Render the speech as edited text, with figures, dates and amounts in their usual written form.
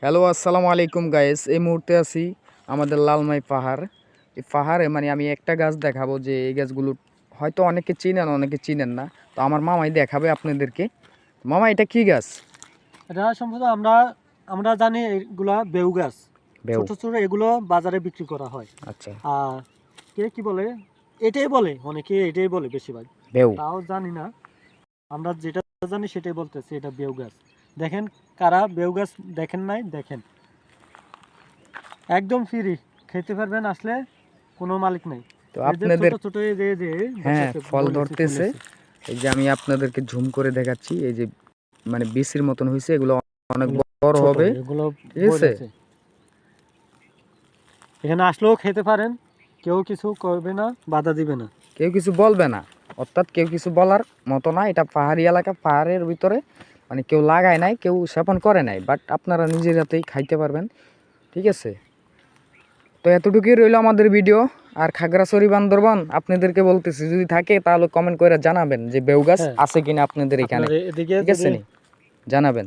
Hello আসসালামু আলাইকুম guys. এই মুহূর্তে আছি আমাদের লালমাই পাহাড়। এই পাহাড়ে মানে আমি একটা গাছ দেখাবো, যে এই গাছগুলো হয়তো অনেকে চিনেন অনেকে চিনেন না। তো আমার মামাই দেখাবে আপনাদেরকে। মামা, এটা কি গাছ? এটা সম্ভবত আমরা আমরা জানি এগুলা বেউ গাছ। বেউ। ছোট ছোট এগুলো বাজারে বিক্রি করা হয়। আচ্ছা, আর কে কি বলে, এটাই বলে, অনেকে এটাই বলে বেশিরভাগ। বেউ। তাও জানি না, আমরা যেটা জানি সেটাই বলতেছি, এটা বেউ গাছ। দেখেন, কারা বেউ গাছ দেখেন নাই, দেখেন, একদম ফ্রি খেতে পারবেন, আসলে কোনো মালিক নাই। তো এই যে আপনাদের, ছোট ছোট এই যে হ্যাঁ, ধরতেছে, ফল বলেছে, ধরতেছে। তুলেছে। এই যে আমি আপনাদেরকে ঝুম করে দেখাচ্ছি, এই যে মানে বিচির মতন হয়েছে, এগুলো অনেক এগুলো বড় ছোট, হবে। এগুলো ঠিক আছে, বলেছে। এখানে আসলেও খেতে পারেন, কেউ কিছু করবে না, বাধা দিবে না। কেউ কিছু বলবে না, অর্থাৎ কেউ কিছু বলার মতো না। এটা পাহাড়ি এলাকা, পাহাড়ের ভিতরে মানে কেউ লাগায় নাই, কেউ সেবন করে নাই, বাট আপনারা নিজের হাতেই খাইতে পারবেন। ঠিক আছে, তো এতটুকুই রইল আমাদের ভিডিও। আর খাগড়াছড়ি বান্দরবান আপনাদেরকে বলতেছি, যদি থাকে তাহলে কমেন্ট করে জানাবেন যে বেউ গাছ হ্যাঁ, আছে কিনা আপনাদের এখানে। আপনার এদিকে ঠিক আছে যদি নি, জানাবেন।